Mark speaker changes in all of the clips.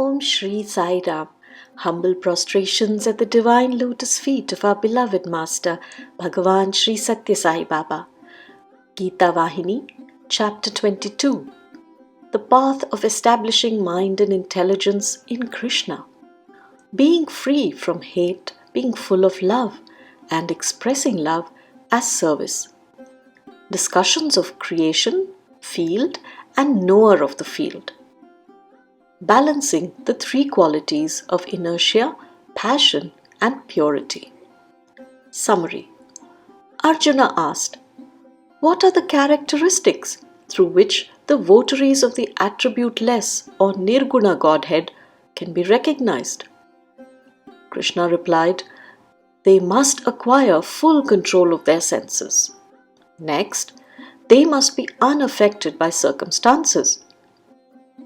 Speaker 1: Om Shri Sai Ram. Humble prostrations at the divine lotus feet of our beloved Master, Bhagavan Shri Sathya Sai Baba. Gita Vahini, Chapter 22. The path of establishing mind and intelligence in Krishna. Being free from hate, being full of love, and expressing love as service. Discussions of creation, field, and knower of the field. Balancing the three qualities of inertia, passion, and purity. Summary. Arjuna asked, what are the characteristics through which the votaries of the attribute-less or Nirguna Godhead can be recognized? Krishna replied, they must acquire full control of their senses. Next, they must be unaffected by circumstances.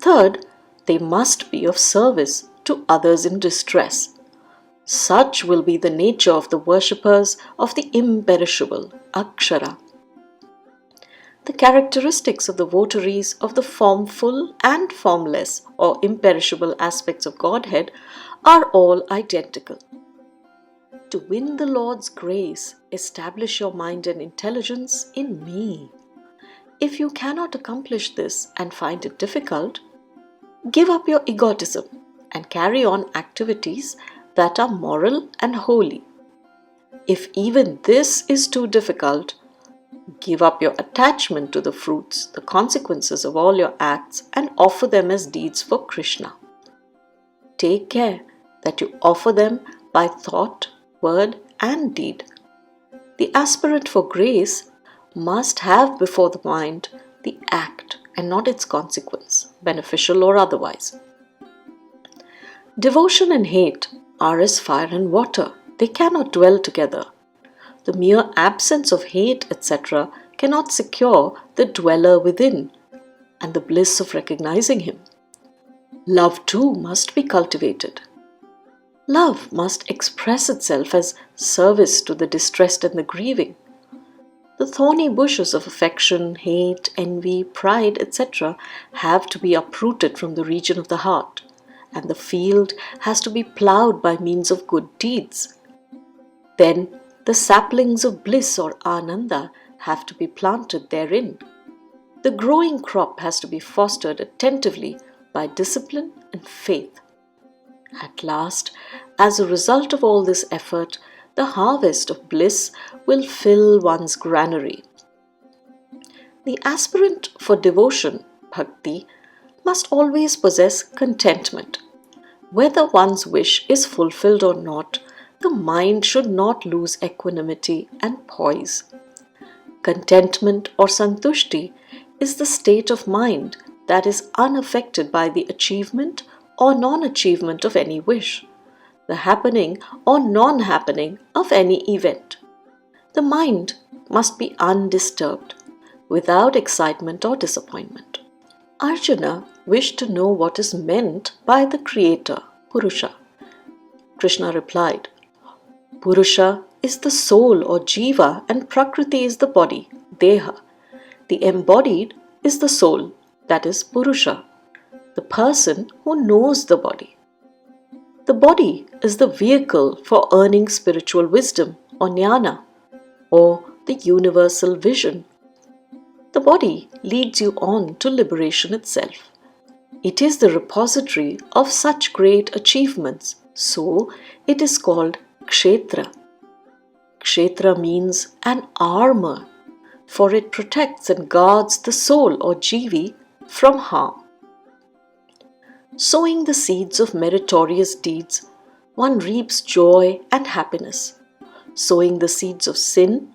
Speaker 1: Third, they must be of service to others in distress. Such will be the nature of the worshippers of the imperishable, Akshara. The characteristics of the votaries of the formful and formless or imperishable aspects of Godhead are all identical. To win the Lord's grace, establish your mind and intelligence in me. If you cannot accomplish this and find it difficult, give up your egotism and carry on activities that are moral and holy. If even this is too difficult, give up your attachment to the fruits, the consequences of all your acts, and offer them as deeds for Krishna. Take care that you offer them by thought, word, and deed. The aspirant for grace must have before the mind the act and not its consequence, beneficial or otherwise. Devotion and hate are as fire and water. They cannot dwell together. The mere absence of hate, etc., cannot secure the dweller within and the bliss of recognizing him. Love too must be cultivated. Love must express itself as service to the distressed and the grieving. The thorny bushes of affection, hate, envy, pride, etc. have to be uprooted from the region of the heart, and the field has to be ploughed by means of good deeds. Then the saplings of bliss or ananda have to be planted therein. The growing crop has to be fostered attentively by discipline and faith. At last, as a result of all this effort, the harvest of bliss will fill one's granary. The aspirant for devotion, bhakti, must always possess contentment. Whether one's wish is fulfilled or not, the mind should not lose equanimity and poise. Contentment or santushti is the state of mind that is unaffected by the achievement or non-achievement of any wish, the happening or non-happening of any event. The mind must be undisturbed, without excitement or disappointment. Arjuna wished to know what is meant by the Creator, Purusha. Krishna replied, Purusha is the soul or jiva and Prakriti is the body, Deha. The embodied is the soul, that is Purusha, the person who knows the body. The body is the vehicle for earning spiritual wisdom or jnana, or the universal vision. The body leads you on to liberation itself. It is the repository of such great achievements, so it is called Kshetra. Kshetra means an armor, for it protects and guards the soul or jivi from harm. Sowing the seeds of meritorious deeds, one reaps joy and happiness. Sowing the seeds of sin,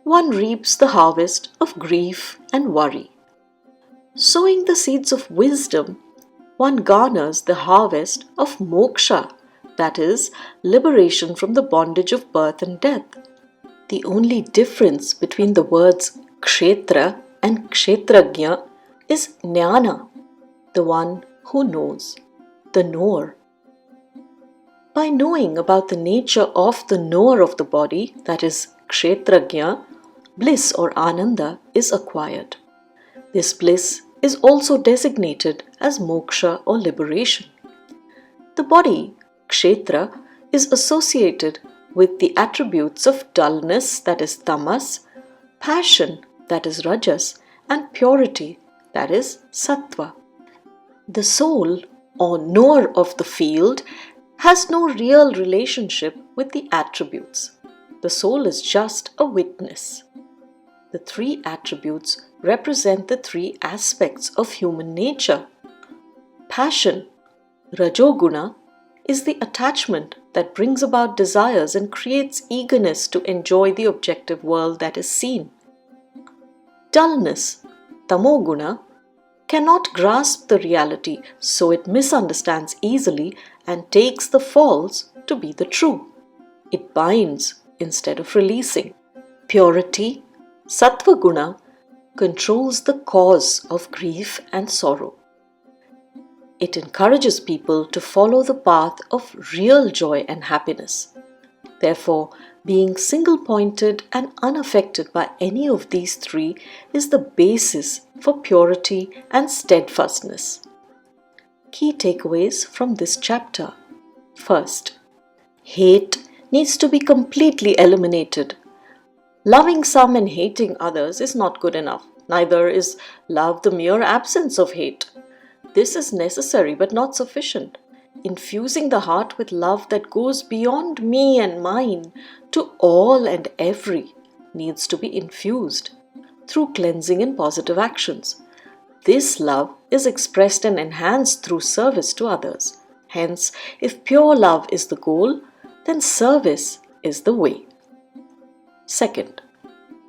Speaker 1: one reaps the harvest of grief and worry. Sowing the seeds of wisdom, one garners the harvest of moksha, that is, liberation from the bondage of birth and death. The only difference between the words kshetra and kshetrajna is jnana, the one who knows, the knower. By knowing about the nature of the knower of the body, that is kshetrajna, bliss or ananda is acquired. This bliss is also designated as moksha or liberation. The body, kshetra, is associated with the attributes of dullness, that is tamas, passion, that is rajas, and purity, that is sattva. The soul, or knower of the field, has no real relationship with the attributes. The soul is just a witness. The three attributes represent the three aspects of human nature. Passion, rajoguna, is the attachment that brings about desires and creates eagerness to enjoy the objective world that is seen. Dullness, tamoguna, cannot grasp the reality, so it misunderstands easily and takes the false to be the true. It binds instead of releasing. Purity, sattva guna, controls the cause of grief and sorrow. It encourages people to follow the path of real joy and happiness. Therefore, being single-pointed and unaffected by any of these three is the basis for purity and steadfastness. Key takeaways from this chapter. First, hate needs to be completely eliminated. Loving some and hating others is not good enough. Neither is love the mere absence of hate. This is necessary but not sufficient. Infusing the heart with love that goes beyond me and mine to all and every needs to be infused through cleansing and positive actions. This love is expressed and enhanced through service to others. Hence, if pure love is the goal, then service is the way. Second,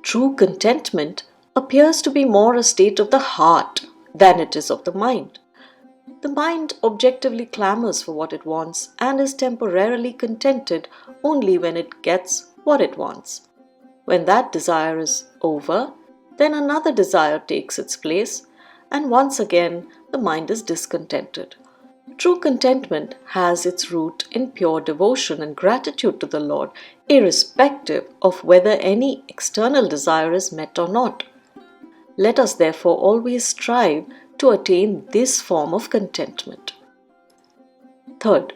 Speaker 1: true contentment appears to be more a state of the heart than it is of the mind. The mind objectively clamors for what it wants and is temporarily contented only when it gets what it wants. When that desire is over, then another desire takes its place, and once again the mind is discontented. True contentment has its root in pure devotion and gratitude to the Lord, irrespective of whether any external desire is met or not. Let us therefore always strive to attain this form of contentment. Third,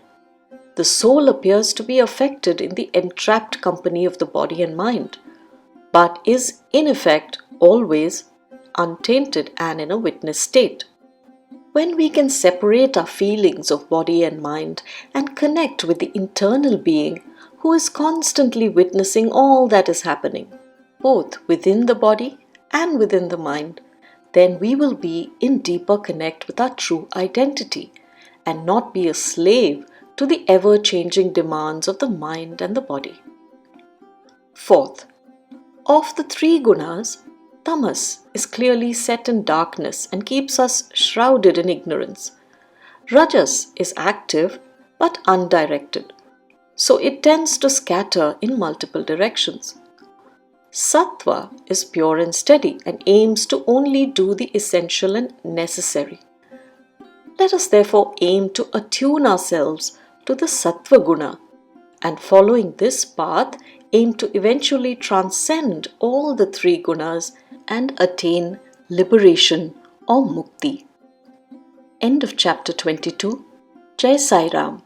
Speaker 1: the soul appears to be affected in the entrapped company of the body and mind, but is in effect always untainted and in a witness state. When we can separate our feelings of body and mind and connect with the internal being who is constantly witnessing all that is happening, both within the body and within the mind, then we will be in deeper connect with our true identity and not be a slave to the ever-changing demands of the mind and the body. Fourth, of the three gunas, tamas is clearly set in darkness and keeps us shrouded in ignorance. Rajas is active but undirected, so it tends to scatter in multiple directions. Sattva is pure and steady and aims to only do the essential and necessary. Let us therefore aim to attune ourselves to the sattva guna and following this path aim to eventually transcend all the three gunas and attain liberation or mukti. End of chapter 22. Jai Sai Ram.